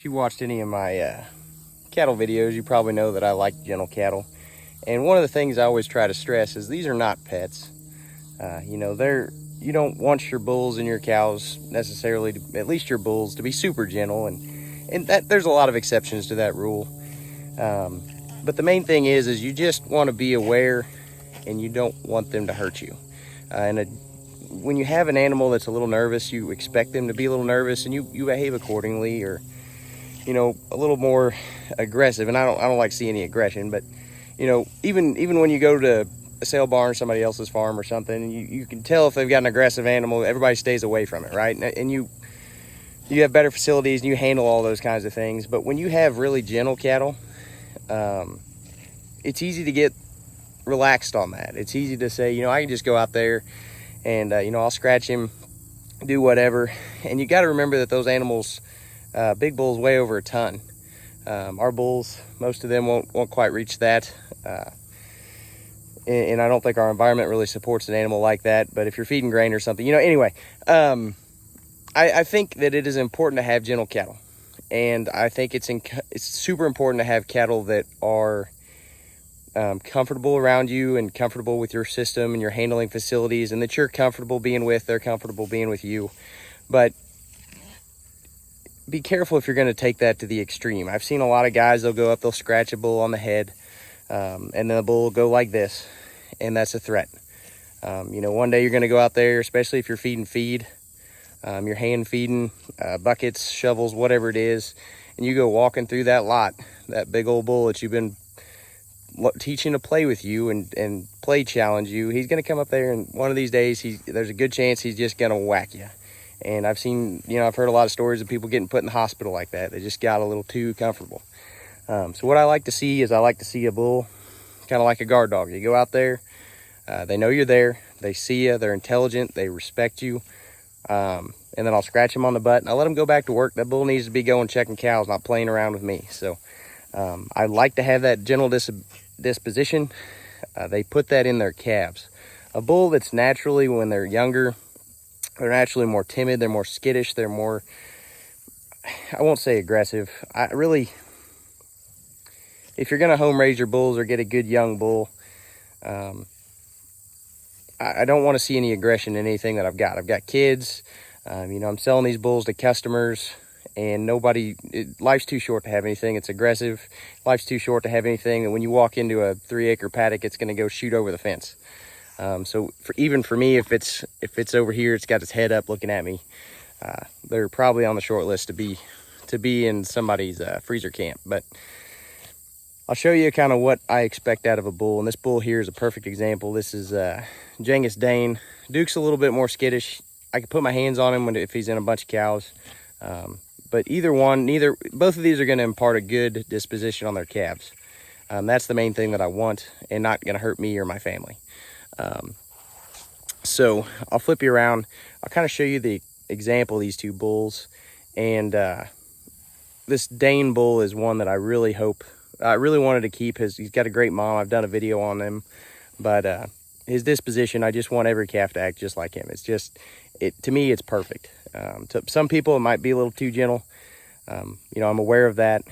If you watched any of my cattle videos, you probably know that I like gentle cattle. And one of the things I always try to stress is these are not pets. You don't want your bulls and your cows necessarily, at least your bulls, to be super gentle. And that there's a lot of exceptions to that rule. But the main thing is you just want to be aware and you don't want them to hurt you. When you have an animal that's a little nervous, you expect them to be a little nervous and you behave accordingly, or a little more aggressive. And I don't like to see any aggression, but even when you go to a sale barn or somebody else's farm or something, you can tell if they've got an aggressive animal. Everybody stays away from it, right? And you have better facilities and you handle all those kinds of things. But when you have really gentle cattle, it's easy to get relaxed on that. It's easy to say, I can just go out there and I'll scratch him, do whatever. And you got to remember that those animals, big bulls, weigh over a ton. Our bulls, most of them won't quite reach that. And I don't think our environment really supports an animal like that. But if you're feeding grain or something, anyway, I think that it is important to have gentle cattle. And I think it's super important to have cattle that are comfortable around you and comfortable with your system and your handling facilities, and that you're comfortable being with, they're comfortable being with you. But be careful if you're going to take that to the extreme. I've seen a lot of guys, they'll go up, they'll scratch a bull on the head, and then the bull will go like this, and that's a threat. One day you're going to go out there, especially if you're feeding feed, you're hand feeding, buckets, shovels, whatever it is, and you go walking through that lot, that big old bull that you've been teaching to play with you and play challenge you, he's going to come up there, and one of these days there's a good chance he's just going to whack you. And I've heard a lot of stories of people getting put in the hospital like that. They just got a little too comfortable. So what I like to see is a bull kind of like a guard dog. You go out there, they know you're there, they see you, they're intelligent, they respect you, and then I'll scratch him on the butt and I'll let him go back to work. That bull needs to be going checking cows, not playing around with me. So I like to have that gentle disposition. They put that in their calves. A bull that's naturally, when they're younger, they're naturally more timid, they're more skittish, they're more, I won't say aggressive. If you're going to home raise your bulls or get a good young bull, I don't want to see any aggression in anything that I've got. I've got kids, I'm selling these bulls to customers, and life's too short to have anything that's aggressive. Life's too short to have anything that when you walk into a 3-acre paddock, it's going to go shoot over the fence. So even for me, if it's over here, it's got its head up looking at me, they're probably on the short list to be in somebody's freezer camp. But I'll show you kind of what I expect out of a bull. And this bull here is a perfect example. This is Jangus Dane. Duke's a little bit more skittish. I can put my hands on him if he's in a bunch of cows. But both of these are going to impart a good disposition on their calves. That's the main thing that I want, and not going to hurt me or my family. So I'll flip you around. I'll kind of show you the example of these two bulls. And this Dane bull is one that I really wanted to keep. He's got a great mom. I've done a video on him. But his disposition, I just want every calf to act just like him. To me, it's perfect. To some people, it might be a little too gentle. I'm aware of that.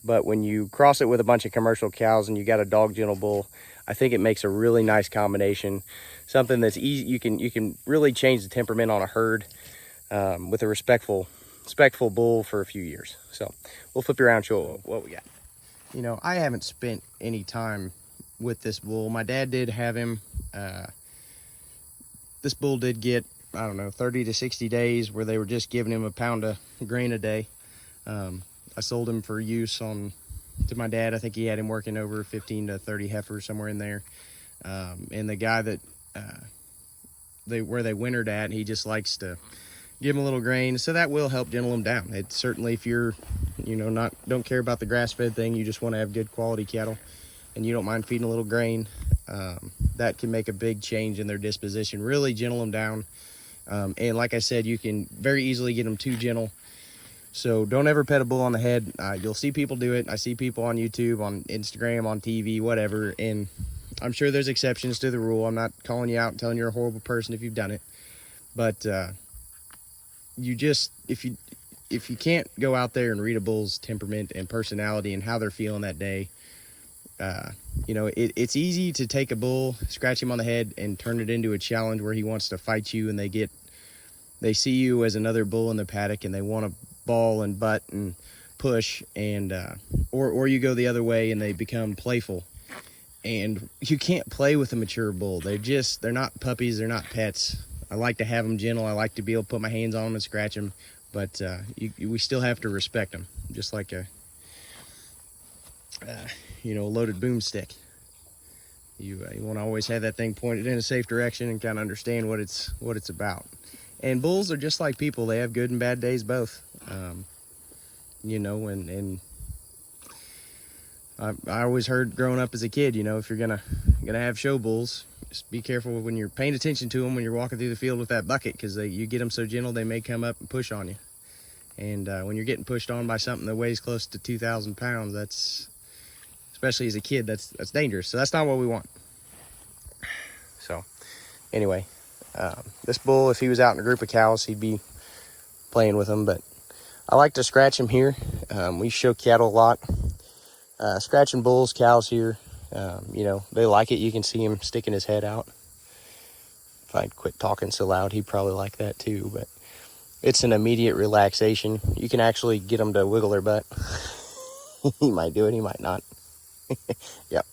But when you cross it with a bunch of commercial cows and you got a dog gentle bull, I think it makes a really nice combination. Something that's easy. You can really change the temperament on a herd with a respectful bull for a few years. So we'll flip you around and show what we got. I haven't spent any time with this bull. My dad did have him. This bull did get, 30 to 60 days where they were just giving him a pound of grain a day. I sold him for use to my dad. I think he had him working over 15 to 30 heifers, somewhere in there. And the guy that where they wintered at, he just likes to give him a little grain, so that will help gentle them down. It certainly, if you're don't care about the grass-fed thing, you just want to have good quality cattle and you don't mind feeding a little grain, that can make a big change in their disposition, really gentle them down. And like I said, you can very easily get them too gentle. So don't ever pet a bull on the head. You'll see people do it. I see people on YouTube, on Instagram, on TV, whatever, and I'm sure there's exceptions to the rule. I'm not calling you out and telling you're a horrible person if you've done it, but if if you can't go out there and read a bull's temperament and personality and how they're feeling that day, you know, it's easy to take a bull, scratch him on the head, and turn it into a challenge where he wants to fight you, and they see you as another bull in the paddock, and they want to ball and butt and push, and or you go the other way and they become playful. And you can't play with a mature bull. They're not puppies, they're not pets. I like to have them gentle. I like to be able to put my hands on them and scratch them, but we still have to respect them, just like a you know, loaded boomstick. You want to always have that thing pointed in a safe direction and kind of understand what it's about. And bulls are just like people. They have good and bad days both. You know, and I always heard growing up as a kid, you know, if you're gonna have show bulls, just be careful when you're paying attention to them when you're walking through the field with that bucket, because you get them so gentle they may come up and push on you. And when you're getting pushed on by something that weighs close to 2,000 pounds, that's, especially as a kid, that's dangerous. So that's not what we want. So anyway, this bull, if he was out in a group of cows, he'd be playing with them, but I like to scratch him here. We show cattle a lot. Scratching bulls, cows here, you know, they like it. You can see him sticking his head out. If I'd quit talking so loud, he'd probably like that too, but it's an immediate relaxation. You can actually get them to wiggle their butt. He might do it, he might not. Yep,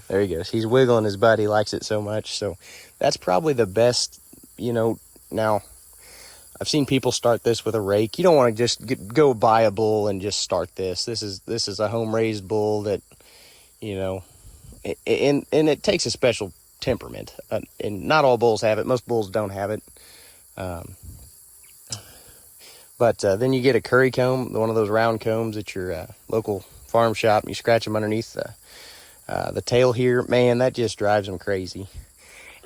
there he goes. He's wiggling his butt. He likes it so much. So that's probably the best, you know. Now, I've seen people start this with a rake. You don't want to just go buy a bull and just start this. This is a home-raised bull that, you know, and it takes a special temperament. And not all bulls have it. Most bulls don't have it. But then you get a curry comb, one of those round combs at your local farm shop, and you scratch them underneath the tail here. Man, that just drives them crazy.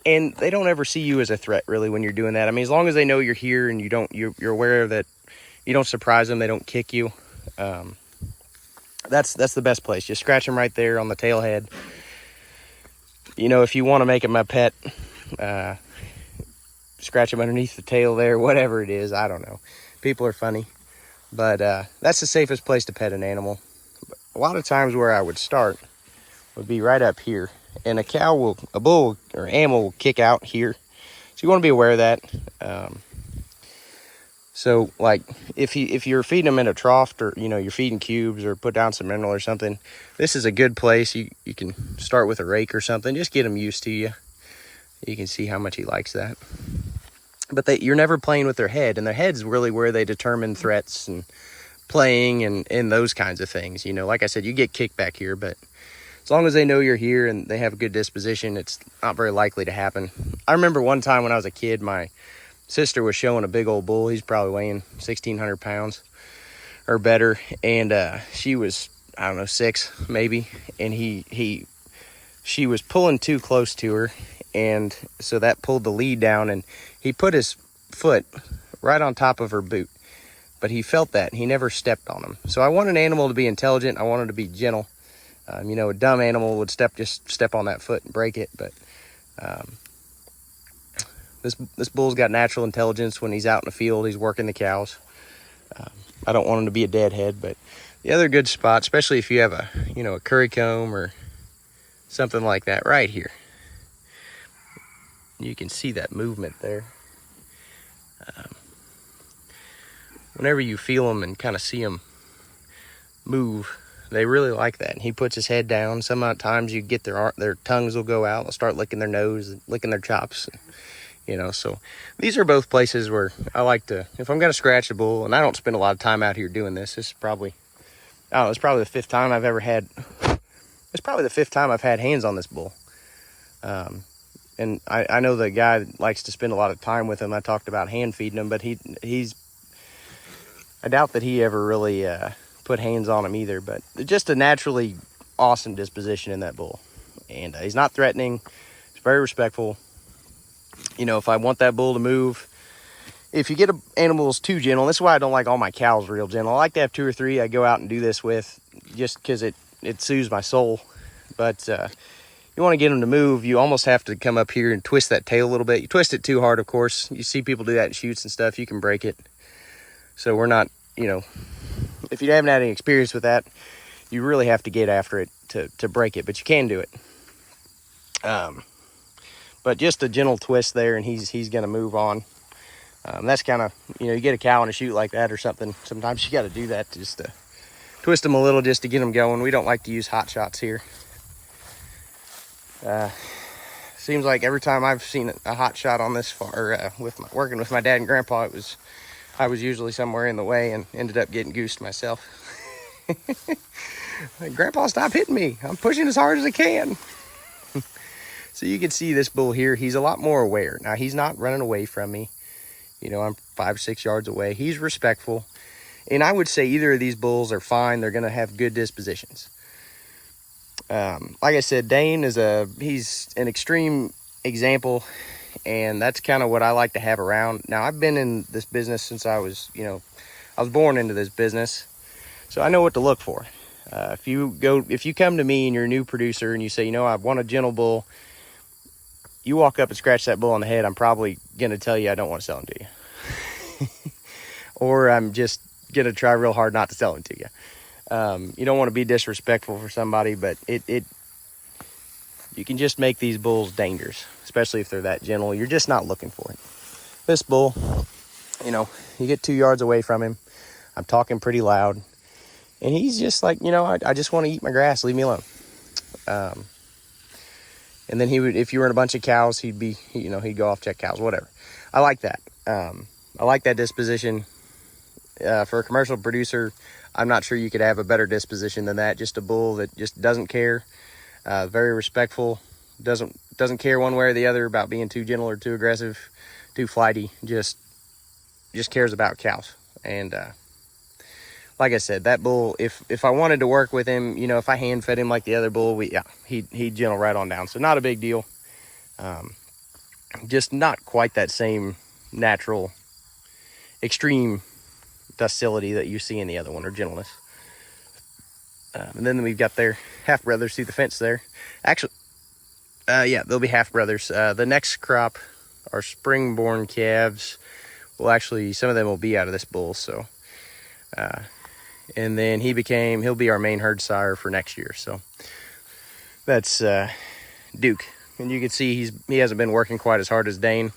And they don't ever see you as a threat, really, when you're doing that. I mean, as long as they know you're here and you're aware that you don't surprise them, they don't kick you. That's the best place. Just scratch them right there on the tail head. You know, if you want to make them a pet, scratch them underneath the tail there, whatever it is. I don't know. People are funny, but that's the safest place to pet an animal. A lot of times where I would start would be right up here, and a bull or animal will kick out here, so you want to be aware of that. So like if you're feeding them in a trough, or you know, you're feeding cubes or put down some mineral or something, this is a good place. You can start with a rake or something, just get them used to you. You can see how much he likes that. But you're never playing with their head, and their head's really where they determine threats and playing and those kinds of things. You know, like I said, you get kicked back here, but as long as they know you're here and they have a good disposition, it's not very likely to happen. I remember one time when I was a kid, my sister was showing a big old bull. He's probably weighing 1,600 pounds or better, and she was, I don't know, 6 maybe, and she was pulling too close to her, and so that pulled the lead down, and he put his foot right on top of her boot, but he felt that, and he never stepped on him. So I want an animal to be intelligent. I want him to be gentle. You know, a dumb animal would just step on that foot and break it, but this bull's got natural intelligence. When he's out in the field, he's working the cows. I don't want him to be a deadhead, but the other good spot, especially if you have a curry comb or something like that right here, you can see that movement there. Whenever you feel them and kind of see them move, they really like that. And he puts his head down. Sometimes you get their tongues will go out. They'll start licking their nose, licking their chops. You know, so these are both places where I like to, if I'm going to scratch a bull, and I don't spend a lot of time out here doing this. This is probably, I don't know, it's probably the 5th time I've ever had, it's probably the 5th time I've had hands on this bull. And I know the guy likes to spend a lot of time with him. I talked about hand feeding him, but he's, I doubt that he ever really put hands on him either, but just a naturally awesome disposition in that bull. And he's not threatening. He's very respectful. You know, if I want that bull to move, if you get animals too gentle, this is why I don't like all my cows real gentle. I like to have 2 or 3 I go out and do this with, just because it soothes my soul. But you want to get them to move, you almost have to come up here and twist that tail a little bit. You twist it too hard, of course. You see people do that in shoots and stuff, you can break it. So we're not you know, if you haven't had any experience with that, you really have to get after it to break it, but you can do it. But just a gentle twist there, and he's going to move on. That's kind of, you know, you get a cow in a chute like that or something, sometimes you got to do that just to twist them a little just to get them going. We don't like to use hot shots here. Seems like every time I've seen a hot shot on this far, working with my dad and grandpa, I was usually somewhere in the way and ended up getting goosed myself. Like, Grandpa, stop hitting me. I'm pushing as hard as I can. So you can see this bull here, he's a lot more aware. Now, he's not running away from me. You know, I'm 5-6 yards away. He's respectful. And I would say either of these bulls are fine. They're going to have good dispositions. Like I said, Dane he's an extreme example, and that's kind of what I like to have around. Now, I've been in this business since I was born into this business, so I know what to look for. If you come to me and you're a new producer and you say, you know, I want a gentle bull, you walk up and scratch that bull on the head, I'm probably going to tell you I don't want to sell him to you. Or I'm just going to try real hard not to sell him to you. You don't want to be disrespectful for somebody, but you can just make these bulls dangerous, especially if they're that gentle. You're just not looking for it. This bull, you know, you get 2 yards away from him. I'm talking pretty loud. And he's just like, you know, I just want to eat my grass. Leave me alone. And then he would, if you were in a bunch of cows, he'd go off, check cows, whatever. I like that. I like that disposition. For a commercial producer, I'm not sure you could have a better disposition than that. Just a bull that just doesn't care, very respectful, doesn't care one way or the other about being too gentle or too aggressive, too flighty. Just cares about cows. And like I said, that bull, if I wanted to work with him, you know, if I hand fed him like the other bull, he'd gentle right on down. So not a big deal. Just not quite that same natural, extreme docility that you see in the other one, or gentleness. And then we've got their half brothers through the fence there. Actually, yeah, they'll be half brothers. The next crop are spring-born calves. Well, actually, some of them will be out of this bull. So, and then he'll be our main herd sire for next year. So that's Duke, and you can see he hasn't been working quite as hard as Dane.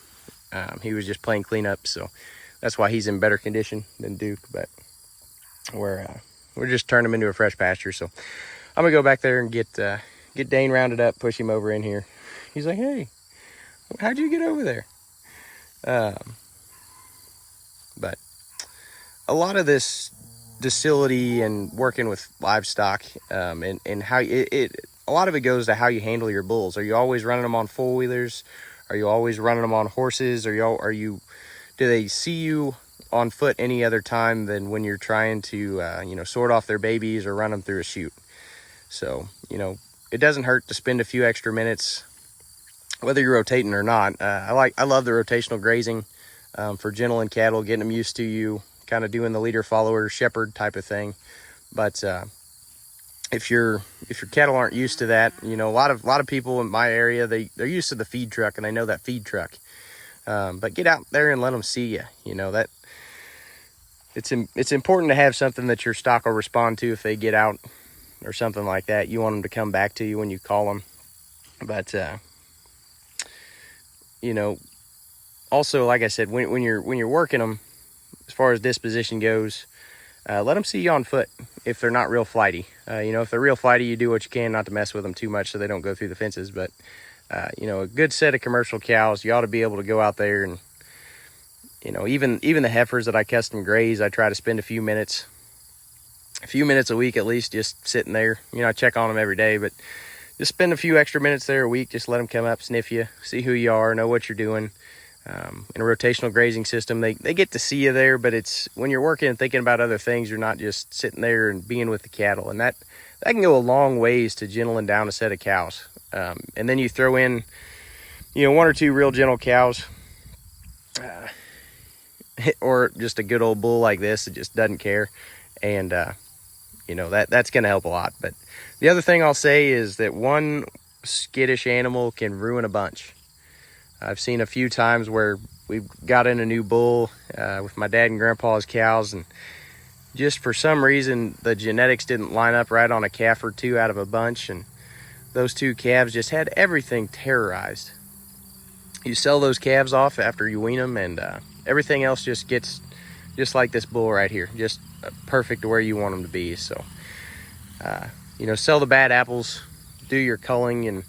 He was just playing cleanup, so that's why he's in better condition than Duke. But we're just turning him into a fresh pasture. So I'm gonna go back there and get Dane rounded up, push him over in here. He's like, hey, how'd you get over there? But a lot of this docility and working with livestock, and how a lot of it goes to how you handle your bulls. Are you always running them on four-wheelers? Are you always running them on horses? Do they see you on foot any other time than when you're trying to, sort off their babies or run them through a chute? So, you know, it doesn't hurt to spend a few extra minutes, whether you're rotating or not. I love the rotational grazing for gentling cattle, getting them used to you, kind of doing the leader, follower, shepherd type of thing. But if your cattle aren't used to that, you know, a lot of people in my area, they're used to the feed truck, and they know that feed truck. But get out there and let them see you. You know, that it's important to have something that your stock will respond to if they get out or something like that. You want them to come back to you when you call them. But you know, also, like I said, when you're working them, as far as disposition goes, let them see you on foot if they're not real flighty. If they're real flighty, you do what you can not to mess with them too much so they don't go through the fences. But a good set of commercial cows, you ought to be able to go out there and, even the heifers that I custom graze, I try to spend a few minutes a week at least just sitting there. I check on them every day, but just spend a few extra minutes there a week. Just let them come up, sniff you, see who you are, know what you're doing. In a rotational grazing system, they get to see you there, but it's when you're working and thinking about other things, you're not just sitting there and being with the cattle. And that can go a long ways to gentling down a set of cows. And then you throw in, one or two real gentle cows, or just a good old bull like this that just doesn't care. And, that's going to help a lot. But the other thing I'll say is that one skittish animal can ruin a bunch. I've seen a few times where we've got in a new bull with my dad and grandpa's cows, and just for some reason, the genetics didn't line up right on a calf or two out of a bunch, and those 2 calves just had everything terrorized. You sell those calves off after you wean them, and everything else just gets just like this bull right here, just perfect where you want them to be. So, you know, sell the bad apples, do your culling,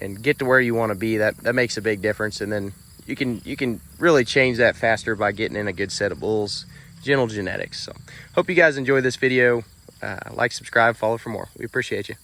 and get to where you want to be. That makes a big difference. And then you can really change that faster by getting in a good set of bulls. Gentle Genetics. So hope you guys enjoy this video. Like, subscribe, follow for more. We appreciate you.